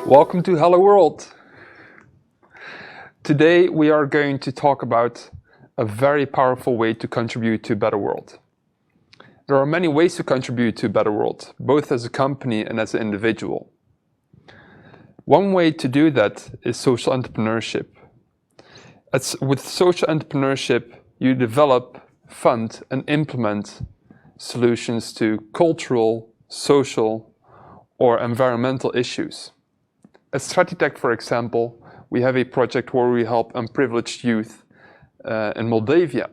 Welcome to Hello World. Today we are going to talk about a very powerful way to contribute to a better world. There are many ways to contribute to a better world, both as a company and as an individual. One way to do that is social entrepreneurship. With social entrepreneurship, you develop, fund, and implement solutions to cultural, social, or environmental issues. At Stratiteq, for example, we have a project where we help unprivileged youth in Moldavia.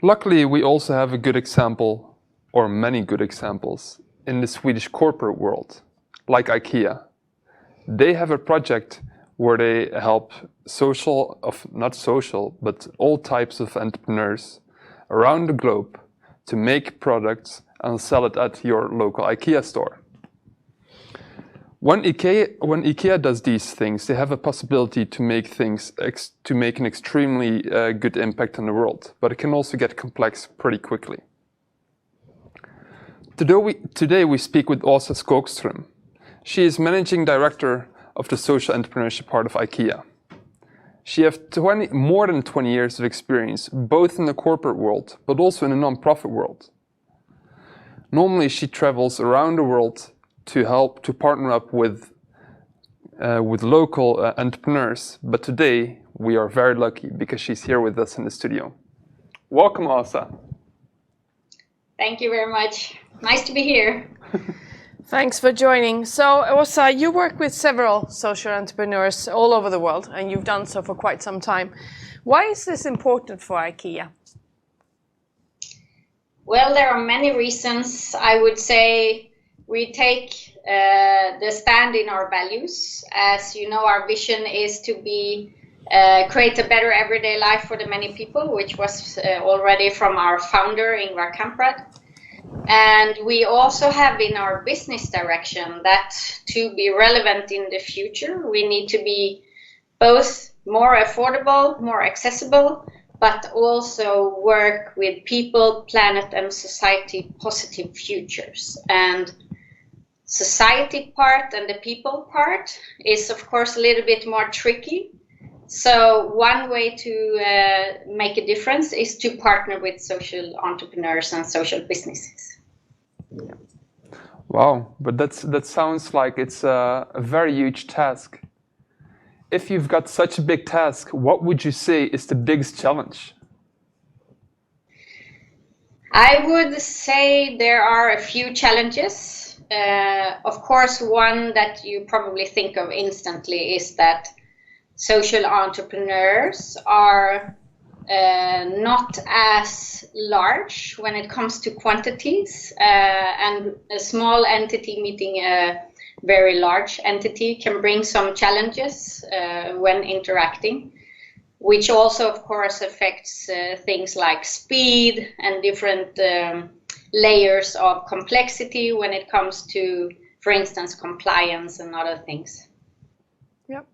Luckily, we also have a good example, or many good examples, in the Swedish corporate world, like IKEA. They have a project where they help all types of entrepreneurs around the globe to make products and sell it at your local IKEA store. When IKEA does these things, they have a possibility to make an extremely good impact on the world, but it can also get complex pretty quickly. Today we speak with Åsa Skogström. She is managing director of the social entrepreneurship part of IKEA. She has more than 20 years of experience, both in the corporate world, but also in the non-profit world. Normally, she travels around the world to help to partner up with local entrepreneurs. But today, we are very lucky because she's here with us in the studio. Welcome, Åsa. Thank you very much. Nice to be here. Thanks for joining. So, Åsa, you work with several social entrepreneurs all over the world, and you've done so for quite some time. Why is this important for IKEA? Well, there are many reasons. I would say we take the stand in our values. As you know, our vision is to create a better everyday life for the many people, which was already from our founder, Ingvar Kamprad. And we also have in our business direction that to be relevant in the future, we need to be both more affordable, more accessible, but also work with people, planet, and society positive futures. And society part and the people part is, of course, a little bit more tricky. So one way to make a difference is to partner with social entrepreneurs and social businesses. Wow, but that sounds like it's a very huge task. If you've got such a big task, what would you say is the biggest challenge? I would say there are a few challenges. Of course, one that you probably think of instantly is that social entrepreneurs are not as large when it comes to quantities, and a small entity meeting a very large entity can bring some challenges when interacting, which also, of course, affects things like speed and different layers of complexity when it comes to, for instance, compliance and other things. Yep.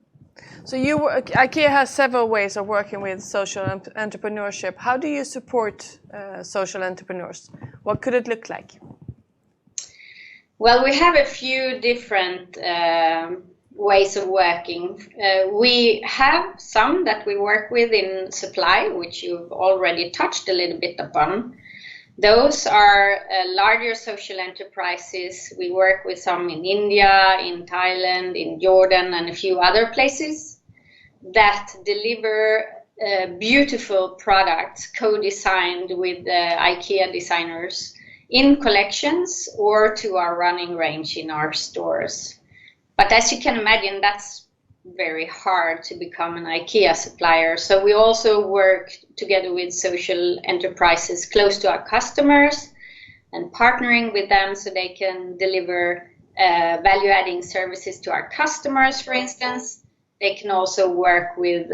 So IKEA has several ways of working with social entrepreneurship. How do you support social entrepreneurs? What could it look like? Well, we have a few different ways of working. We have some that we work with in supply, which you've already touched a little bit upon. Those are larger social enterprises. We work with some in India, in Thailand, in Jordan, and a few other places that deliver beautiful products co-designed with IKEA designers in collections or to our running range in our stores. But as you can imagine, that's very hard to become an IKEA supplier. So we also work together with social enterprises close to our customers and partnering with them so they can deliver value-adding services to our customers, for instance. They can also work with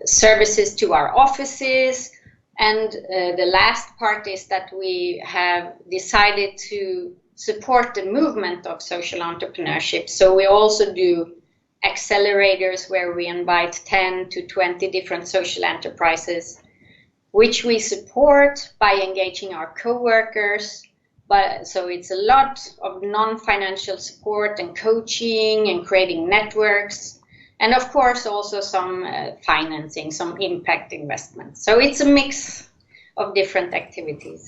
services to our offices. And the last part is that we have decided to support the movement of social entrepreneurship. So we also do accelerators where we invite 10 to 20 different social enterprises, which we support by engaging our co-workers, But so it's a lot of non-financial support and coaching and creating networks. And of course, also some financing, some impact investments. So it's a mix of different activities.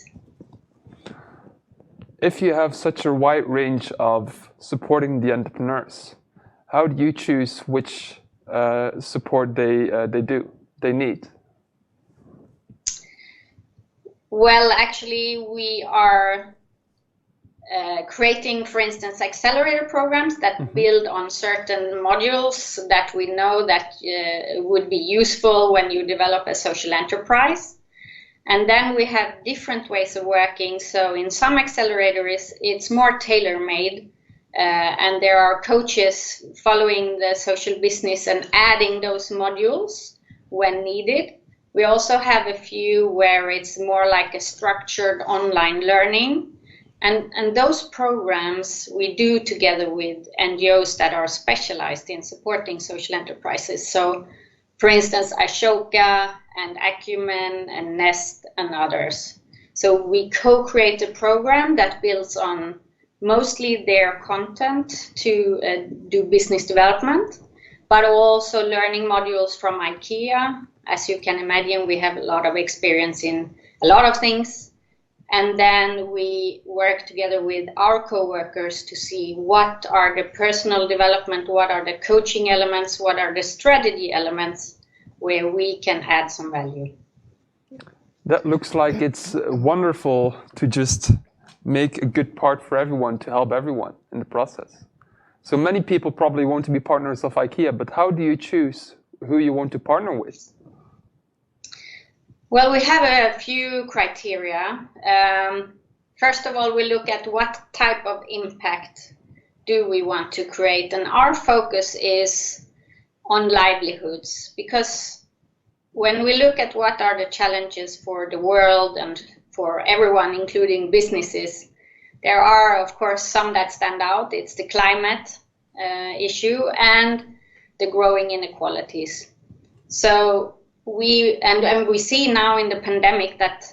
If you have such a wide range of supporting the entrepreneurs, how do you choose which support they need? Well, actually, we are creating, for instance, accelerator programs that build on certain modules that we know that would be useful when you develop a social enterprise. And then we have different ways of working. So in some accelerators, it's more tailor-made, and there are coaches following the social business and adding those modules when needed. We also have a few where it's more like a structured online learning. And those programs we do together with NGOs that are specialized in supporting social enterprises. So, for instance, Ashoka and Acumen and Nest and others. So we co-create a program that builds on mostly their content to do business development, but also learning modules from IKEA. As you can imagine, we have a lot of experience in a lot of things. And then we work together with our co-workers to see what are the personal development, what are the coaching elements, what are the strategy elements where we can add some value. That looks like it's wonderful to just make a good part for everyone, to help everyone in the process. So many people probably want to be partners of IKEA, but how do you choose who you want to partner with? Well, we have a few criteria. First of all, we look at what type of impact do we want to create. And our focus is on livelihoods, because when we look at what are the challenges for the world and for everyone, including businesses, there are, of course, some that stand out. It's the climate issue and the growing inequalities. So we see now in the pandemic that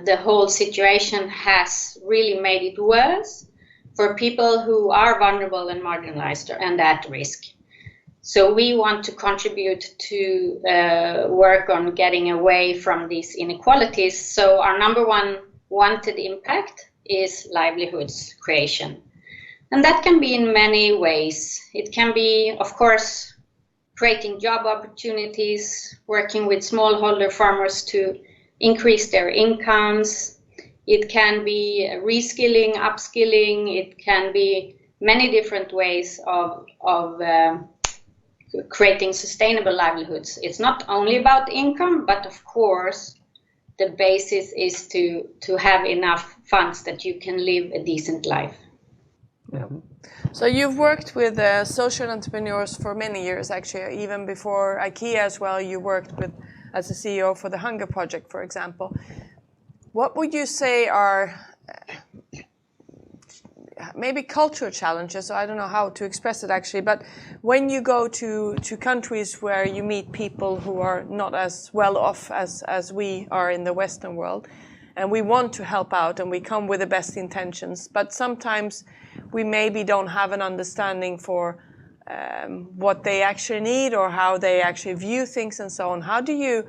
the whole situation has really made it worse for people who are vulnerable and marginalized and at risk. So we want to contribute to work on getting away from these inequalities. So our number one wanted impact is livelihoods creation. And that can be in many ways. It can be, of course, creating job opportunities, working with smallholder farmers to increase their incomes. It can be reskilling, upskilling. It can be many different ways of creating sustainable livelihoods. It's not only about income, but of course, the basis is to have enough funds that you can live a decent life. Yeah. So you've worked with social entrepreneurs for many years, actually, even before IKEA as well. You worked with as a CEO for the Hunger Project, for example. What would you say are maybe cultural challenges? So I don't know how to express it actually, but when you go to countries where you meet people who are not as well off as we are in the Western world, and we want to help out and we come with the best intentions, but sometimes we maybe don't have an understanding for what they actually need or how they actually view things and so on. How do you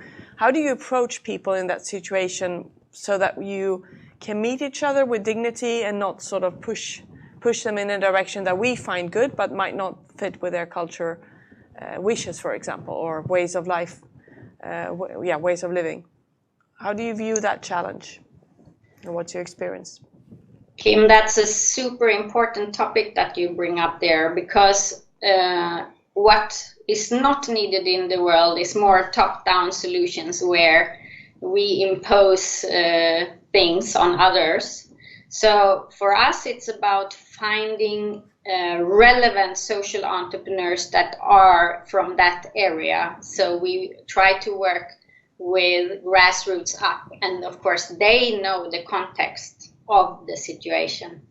approach people in that situation so that you can meet each other with dignity and not sort of push them in a direction that we find good but might not fit with their culture wishes, for example, or ways of life, ways of living? How do you view that challenge, and what's your experience? Kim, that's a super important topic that you bring up there, because what is not needed in the world is more top-down solutions where we impose things on others. So for us, it's about finding relevant social entrepreneurs that are from that area. So we try to work with grassroots up, and of course they know the context of the situation.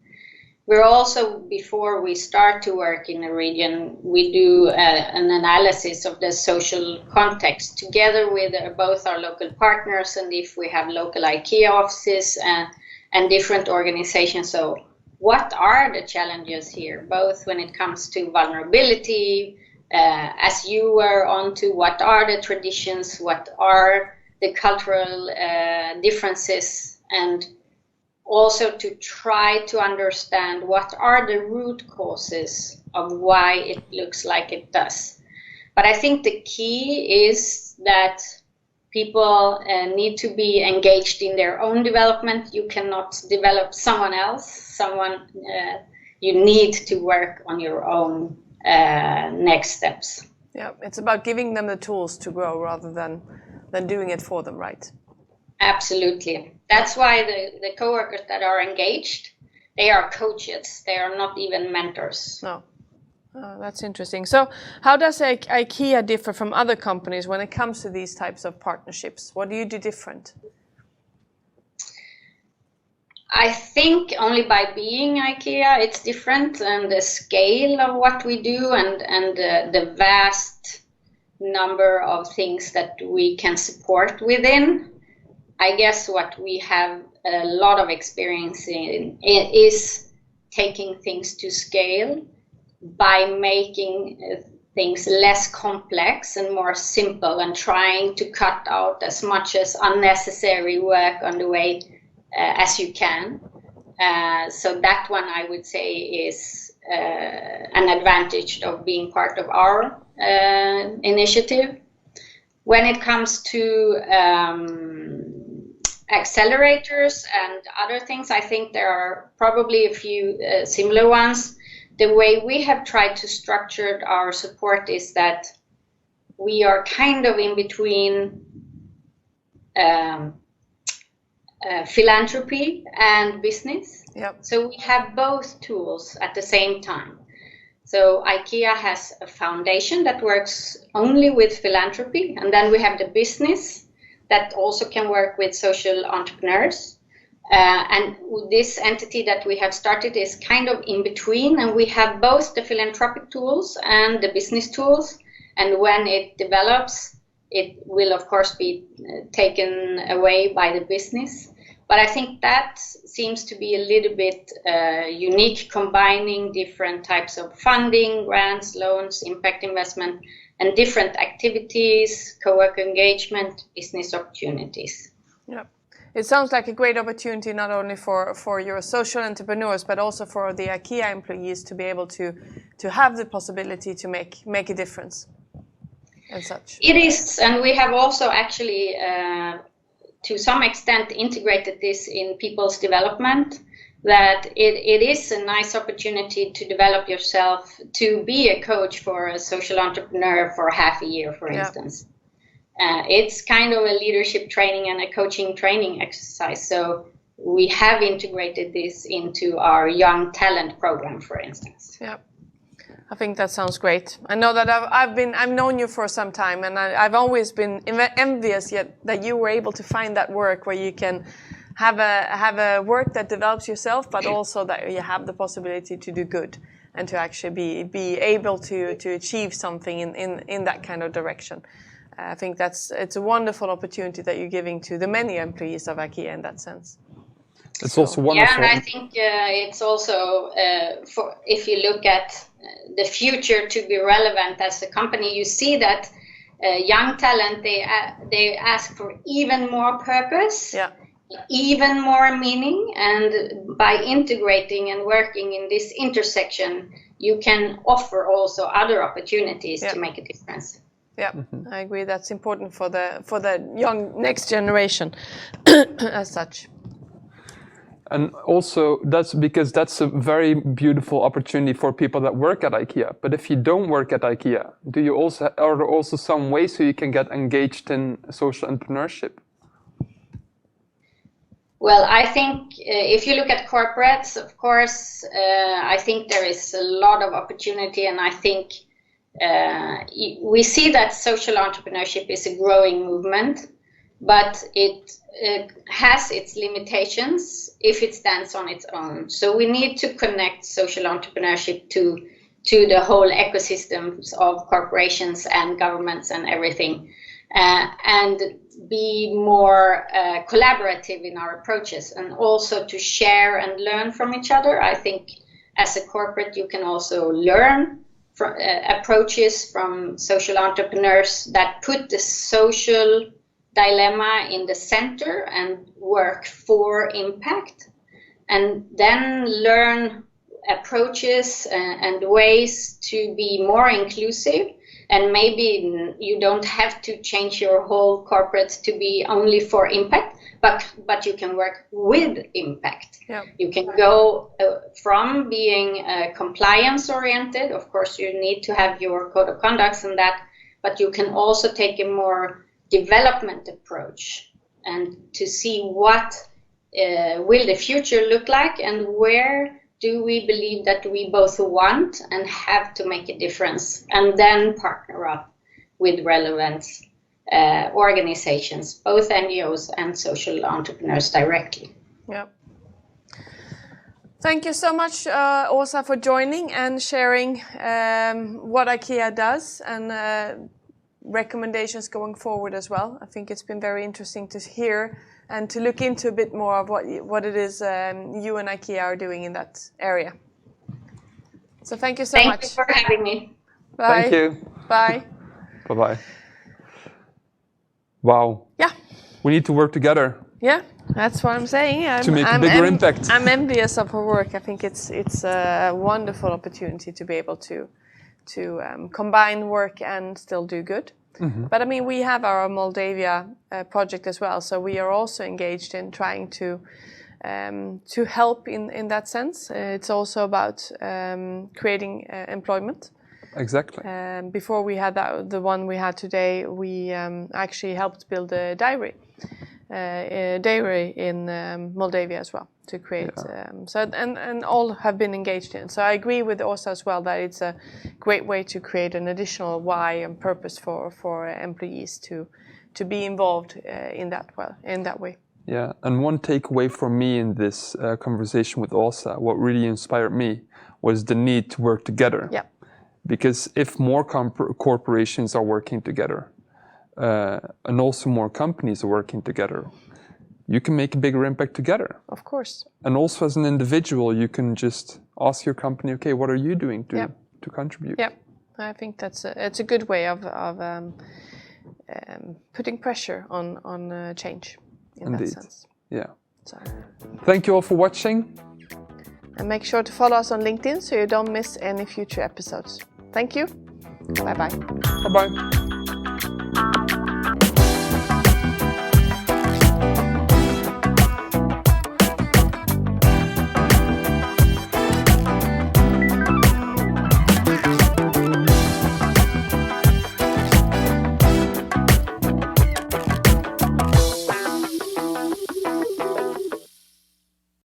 We're also, before we start to work in a region, we do an analysis of the social context together with both our local partners and if we have local IKEA offices and different organizations. So what are the challenges here, both when it comes to vulnerability, as you were on to what are the traditions, what are the cultural differences, and also to try to understand what are the root causes of why it looks like it does. But I think the key is that people need to be engaged in their own development. You cannot develop someone else. You need to work on your own next steps. Yeah, it's about giving them the tools to grow rather than doing it for them, right? Absolutely. That's why the coworkers that are engaged, they are coaches. They are not even mentors. No. That's interesting. So how does IKEA differ from other companies when it comes to these types of partnerships? What do you do different? I think only by being IKEA, it's different, and the scale of what we do and the vast number of things that we can support within. I guess what we have a lot of experience in is taking things to scale by making things less complex and more simple, and trying to cut out as much as unnecessary work on the way as you can. So that one I would say is an advantage of being part of our initiative. When it comes to accelerators and other things, I think there are probably a few similar ones. The way we have tried to structure our support is that we are kind of in between philanthropy and business. Yep. So we have both tools at the same time. So IKEA has a foundation that works only with philanthropy, and then we have the business that also can work with social entrepreneurs. And this entity that we have started is kind of in between, and we have both the philanthropic tools and the business tools. And when it develops, it will of course be taken away by the business. But I think that seems to be a little bit unique, combining different types of funding, grants, loans, impact investment, and different activities, co-worker engagement, business opportunities. Yeah. It sounds like a great opportunity not only for your social entrepreneurs, but also for the IKEA employees to be able to have the possibility to make a difference and such. It is, and we have also actually to some extent integrated this in people's development, that it is a nice opportunity to develop yourself, to be a coach for a social entrepreneur for half a year, for instance. It's kind of a leadership training and a coaching training exercise. So we have integrated this into our young talent program, for instance. Yeah, I think that sounds great. I know that I've known you for some time, and I've always been envious yet that you were able to find that work where you can have a work that develops yourself, but also that you have the possibility to do good and to actually be able to achieve something in that kind of direction. I think it's a wonderful opportunity that you're giving to the many employees of IKEA in that sense. It's also wonderful. Yeah, and I think it's also, if you look at the future to be relevant as a company, you see that young talent, they ask for even more purpose, even more meaning, and by integrating and working in this intersection, you can offer also other opportunities to make a difference. Yeah, I agree. That's important for the young next generation as such. And also, that's because that's a very beautiful opportunity for people that work at IKEA. But if you don't work at IKEA, are there also some ways so you can get engaged in social entrepreneurship? Well, I think if you look at corporates, of course, I think there is a lot of opportunity, and I think we see that social entrepreneurship is a growing movement, but it has its limitations if it stands on its own. So we need to connect social entrepreneurship to the whole ecosystems of corporations and governments and everything. And be more collaborative in our approaches, and also to share and learn from each other. I think as a corporate you can also learn from approaches from social entrepreneurs that put the social dilemma in the center and work for impact, and then learn approaches and ways to be more inclusive. And maybe you don't have to change your whole corporate to be only for impact, but you can work with impact. Yeah. You can go from being compliance oriented. Of course, you need to have your code of conducts and that, but you can also take a more development approach and to see what will the future look like, and where do we believe that we both want and have to make a difference, and then partner up with relevant organizations, both NGOs and social entrepreneurs directly. Yeah. Thank you so much, Åsa, for joining and sharing what IKEA does and recommendations going forward as well. I think it's been very interesting to hear and to look into a bit more of what it is you and IKEA are doing in that area. So thank you so much. Thank you for having me. Bye. Thank you. Bye. Bye-bye. Wow. Yeah. We need to work together. Yeah, that's what I'm saying. To make a bigger impact. I'm envious of her work. I think it's a wonderful opportunity to be able to combine work and still do good. Mm-hmm. But I mean, we have our Moldavia project as well, so we are also engaged in trying to help in that sense. It's also about creating employment. Exactly. Before we had the one we had today, we actually helped build a dairy in Moldavia as well to create. And all have been engaged in. So I agree with Åsa as well that it's a great way to create an additional why and purpose for employees to be involved in that way. Yeah, and one takeaway for me in this conversation with Åsa, what really inspired me was the need to work together. Yeah. Because if more corporations are working together, and also more companies are working together, you can make a bigger impact together. Of course. And also as an individual, you can just ask your company, okay, what are you doing to contribute? Yeah, I think it's a good way of putting pressure on change in Indeed. that sense. Yeah. So. Thank you all for watching. And make sure to follow us on LinkedIn so you don't miss any future episodes. Thank you. Bye-bye. Bye-bye.